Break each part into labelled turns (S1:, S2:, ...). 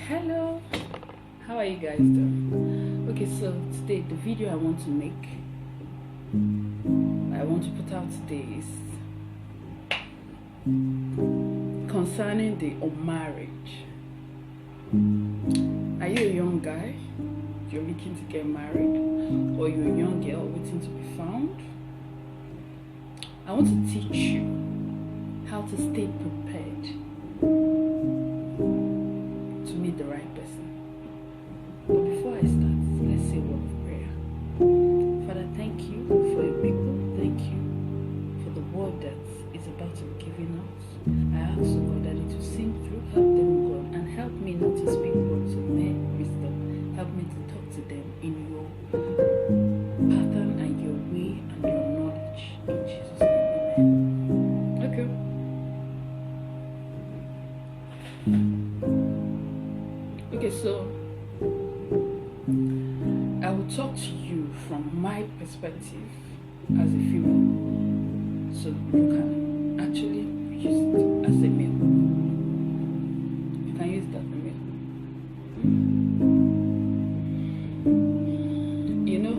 S1: Hello, how are you guys doing? Okay, so today the video I want to put out today is concerning the marriage. Are you a young guy? You're looking to get married, or you're a young girl waiting to be found? I want to teach you how to stay prepared to meet the right person. But before I start, let's say a word of prayer. Father, thank you for your people. Thank you for the word that is about to be given us. I ask, oh God, that it will sink through. Help them, God, and help me not to speak words of mere wisdom. Help me to talk to them in your pattern and your way and your knowledge. In Jesus' name, amen. Okay. Okay, so I will talk to you from my perspective as a female, so you can actually use it as a male. You can use that as a male. You know,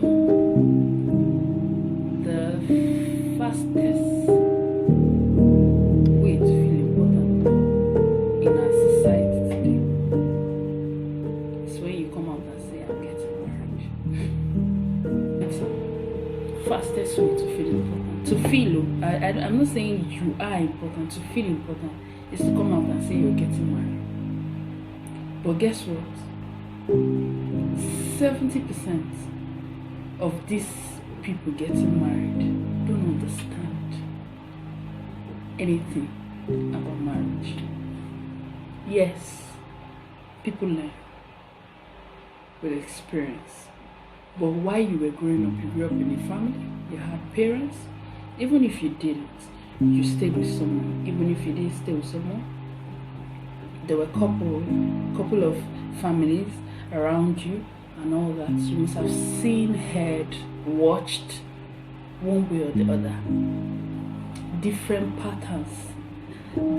S1: the fastest way to feel important in our society today is when you come out and say, I'm getting married. It's the fastest way to feel important. To feel, I'm not saying you are important, to feel important is to come out and say you're getting married. But guess what? 70% of these people getting married don't understand anything about marriage. Yes, people learn with experience. But while you were growing up, you grew up in a family, you had parents. Even if you didn't, you stayed with someone. Even if you didn't stay with someone, there were a couple of families around you and all that. You must have seen, heard, watched one way or the other different patterns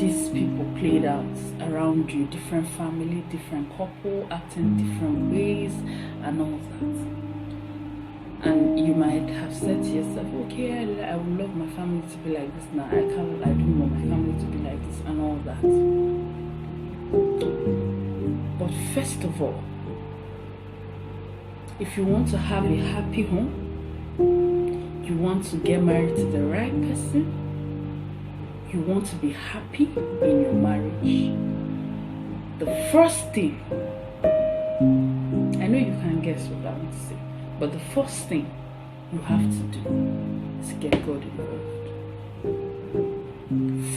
S1: these people played out around you, different family, different couple acting different ways and all that. And you might have said to yourself, okay, I would love my family to be like this now. I don't want my family to be like this and all that. But first of all, if you want to have a happy home, you want to get married to the right person, you want to be happy in your marriage, the first thing, I know you can guess what I want to say, but the first thing you have to do is get God involved.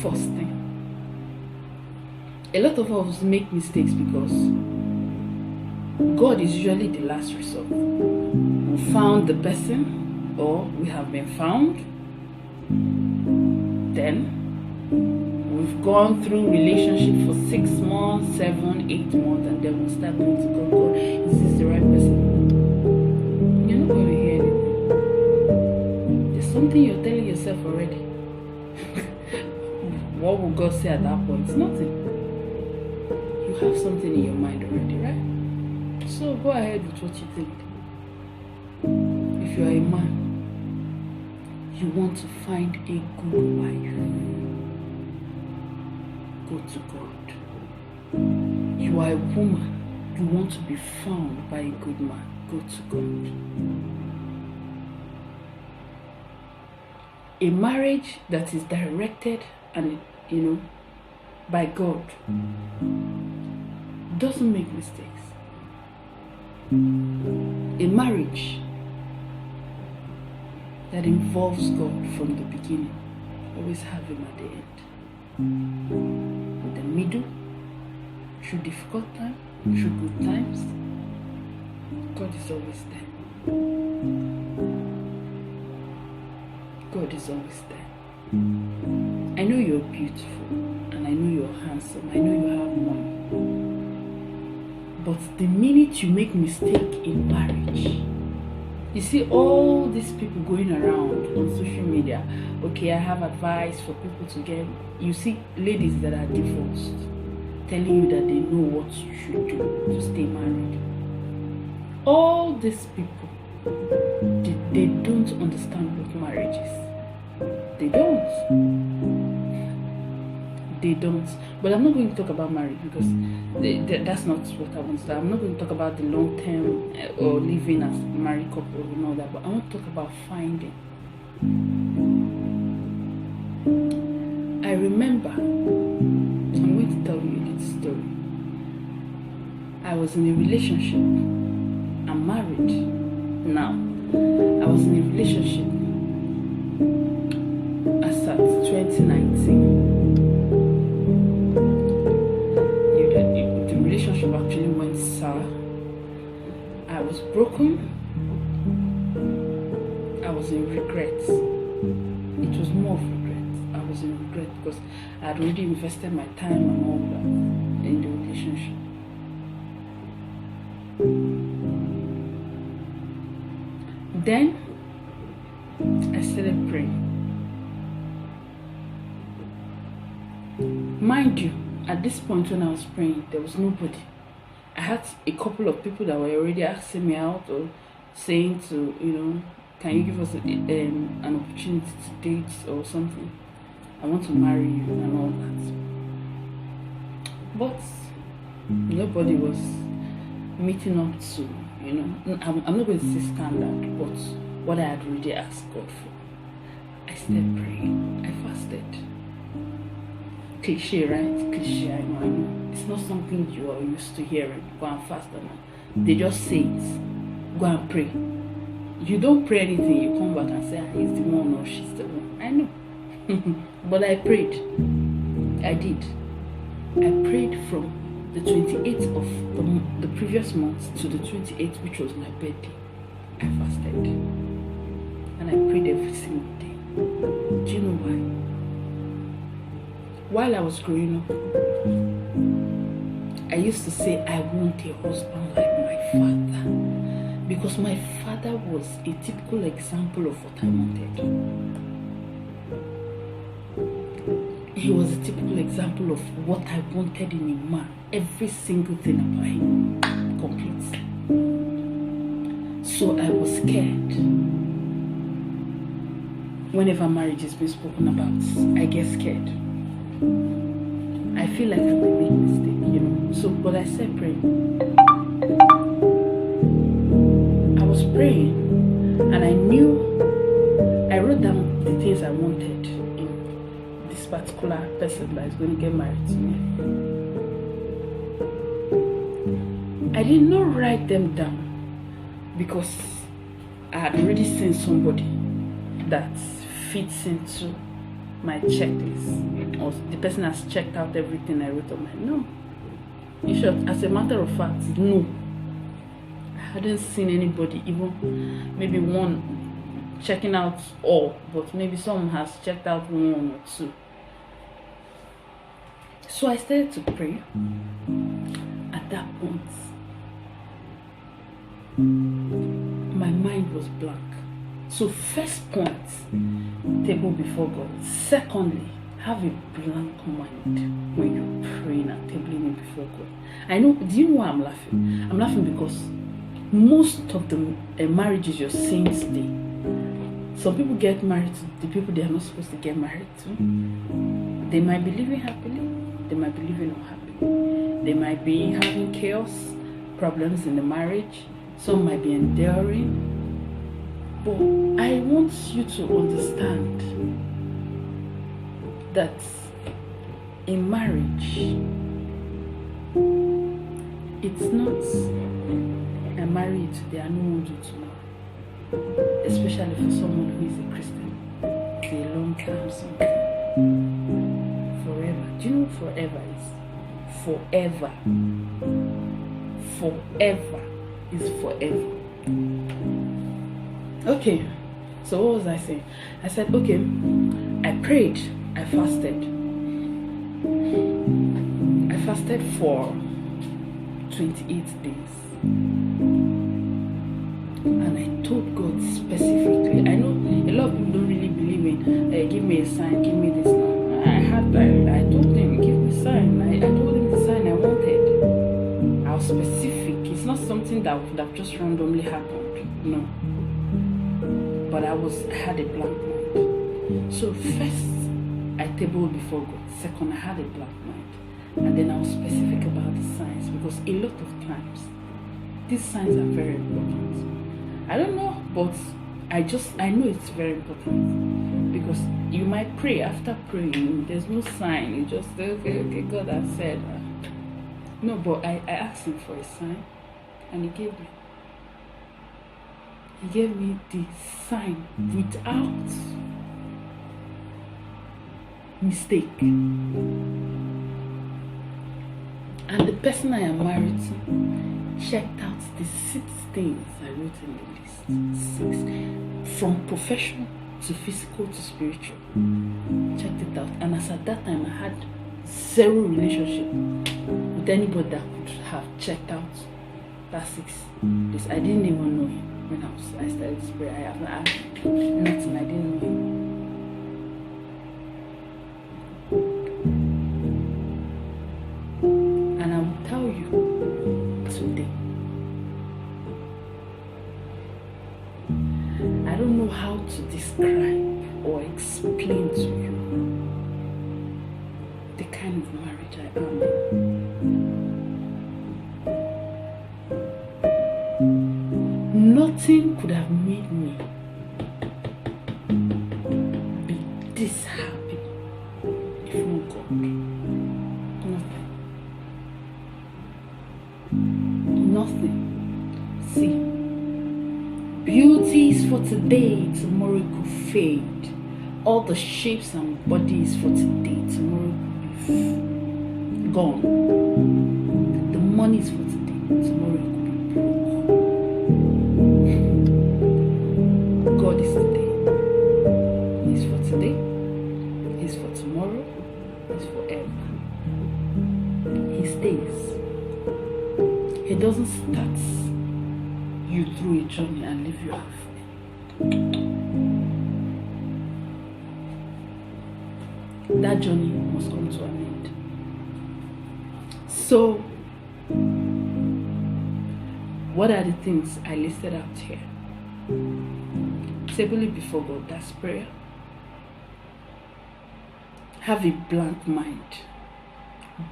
S1: First thing. A lot of us make mistakes because God is usually the last resort. We found the person, or we have been found. Then we've gone through relationship for 6 months, 7, 8 months, and then we'll start going to God, is this the right person? You're not going to hear anything. There's something you're telling yourself already. What will God say at that point? It's nothing. You have something in your mind already, right? So go ahead with what you think. If you are a man, you want to find a good wife, go to God. You are a woman, you want to be found by a good man, go to God. A marriage that is directed and, by God doesn't make mistakes. A marriage that involves God from the beginning always have him at the end. In the middle, through difficult times, through good times, God is always there. God is always there. I know you're beautiful, and I know you're handsome, I know you have money. But the minute you make mistake in marriage, you see all these people going around on social media, okay, I have advice for people to get, you see ladies that are divorced, telling you that they know what you should do to stay married. All these people, they don't understand what marriage is. They don't. But I'm not going to talk about marriage because that's not what I want to do. I'm not going to talk about the long term or living as a married couple and all that, but I want to talk about finding. I remember, I'm going to tell you a little story. I was in a relationship. I'm married now. I was in a relationship as at 2019. The relationship actually went sour. I was broken. I was in regret. It was more of regret. I was in regret because I had already invested my time and all that in the relationship. Then I started praying. Mind you, at this point when I was praying, there was nobody. I had a couple of people that were already asking me out or saying to, can you give us an opportunity to date or something? I want to marry you and all that. But nobody was meeting up to, I'm not going to say standard, but what I had already asked God for. I started praying. I fasted. Cliche, right? Cliche, I know. It's not something you are used to hearing. Go and fast and all. They just say it. Go and pray. You don't pray anything, you come back and say, he's the one or she's the one. I know. But I prayed. I did. I prayed from the 28th of the previous month to the 28th, which was my birthday. I fasted. And I prayed every single day. Do you know why? While I was growing up, I used to say, I want a husband like my father. Because my father was a typical example of what I wanted. He was a typical example of what I wanted in a man. Every single thing about him. Complete. So I was scared. Whenever marriage is being spoken about, I get scared. I feel like I might make a mistake, So, but I said praying. I was praying, and I wrote down the things I wanted in this particular person that is going to get married to me. I did not write them down because I had already seen somebody that fits into my checklist, or the person has checked out everything I wrote on my no. In short, as a matter of fact, no. I hadn't seen anybody, even maybe one checking out all, but maybe someone has checked out one or two. So I started to pray. At that point, my mind was blank. So first point, table before God. Secondly, have a blank mind when you're praying and tabling it before God. I know, do you know why I'm laughing? I'm laughing because most of the marriages you're seeing today, some people get married to the people they are not supposed to get married to. They might be living happily, they might be living unhappily. They might be having chaos, problems in the marriage. Some might be enduring. But I want you to understand that in marriage, it's not I marry you today, I don't want you tomorrow. Especially for someone who is a Christian. It's a long time something. Forever. Do you know what forever is? Forever. Forever is forever. Okay, so what was I saying? I said, okay, I prayed, I fasted. I fasted for 28 days. And I told God specifically, I know a lot of people don't really believe in, give me a sign, give me this. I told him, give me a sign. I told him the sign that would have just randomly happened. No. But I had a blank mind. So first, I tabled before God. Second, I had a blank mind. And then I was specific about the signs, because a lot of times, these signs are very important. I don't know, but I know it's very important, because you might pray. After praying, there's no sign. You just say, okay, God has said. No, but I asked him for a sign, and he gave me. He gave me the sign without mistake. And the person I am married to checked out the 6 things I wrote in the list. 6. From professional to physical to spiritual. Checked it out. And as at that time, I had 0 relationship with anybody that could have checked out that 6. This I didn't even know him when I started this prayer. I have nothing. I didn't know him. And I will tell you today, I don't know how to describe or explain to you the kind of marriage I am in. Nothing could have made me be this happy if not God. Nothing. See, beauty is for today, tomorrow could fade. All the shapes and bodies for today, tomorrow could be gone. The money is for today, tomorrow could be broke. God is today. He's for today. He's for tomorrow. He's forever. He stays. He doesn't start you through a journey and leave you halfway. That journey must come to an end. So, what are the things I listed out here? Tabling before God, that's prayer. Have a blank mind.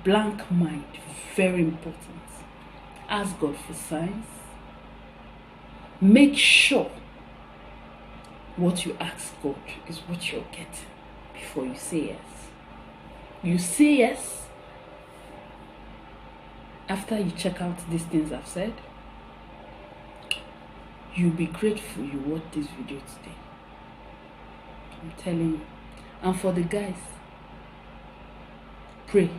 S1: Blank mind, very important. Ask God for signs. Make sure what you ask God is what you're getting before you say yes. You say yes after you check out these things I've said. You'll be grateful you watched this video today. I'm telling you. And for the guys, pray.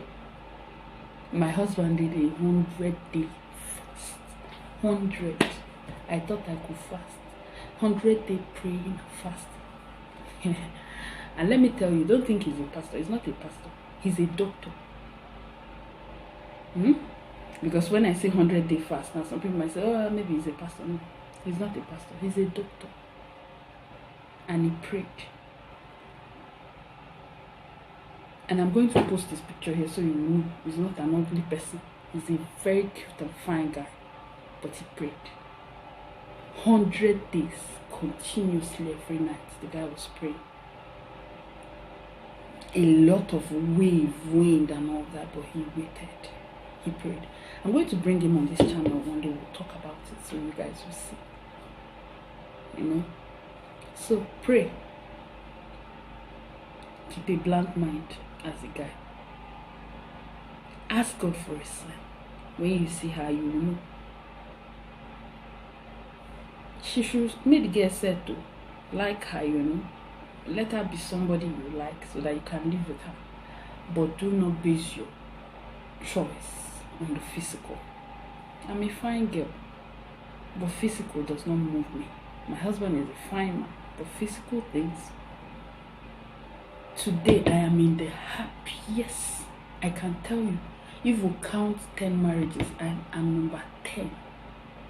S1: My husband did a 100-day fast. 100. I thought I could fast. 100-day praying and fasting. And let me tell you, don't think he's a pastor. He's not a pastor. He's a doctor. Because when I say 100-day fast, now some people might say, oh, maybe he's a pastor. No, he's not a pastor. He's a doctor. And he prayed. And I'm going to post this picture here so you know he's not an ugly person. He's a very cute and fine guy. But he prayed. 100 days continuously every night. The guy was praying. A lot of wind and all that, but he waited. He prayed. I'm going to bring him on this channel one day. We'll talk about it so you guys will see. You know? So pray. Keep a blank mind as a guy. Ask God for a sign. When you see her, you will know. She should make the girl said to like her, you know. Let her be somebody you like so that you can live with her. But do not base your choice on the physical. I'm a fine girl, but physical does not move me. My husband is a fine man, but physical things. Today I am in the happiest. I can tell you, if we count 10 marriages, I'm number 10.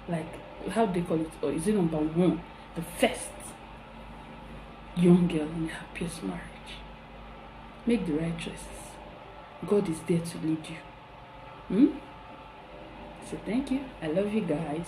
S1: Like, how they call it? Or is it number 1? The first young girl in the happiest marriage. Make the right choices. God is there to lead you. So thank you. I love you guys.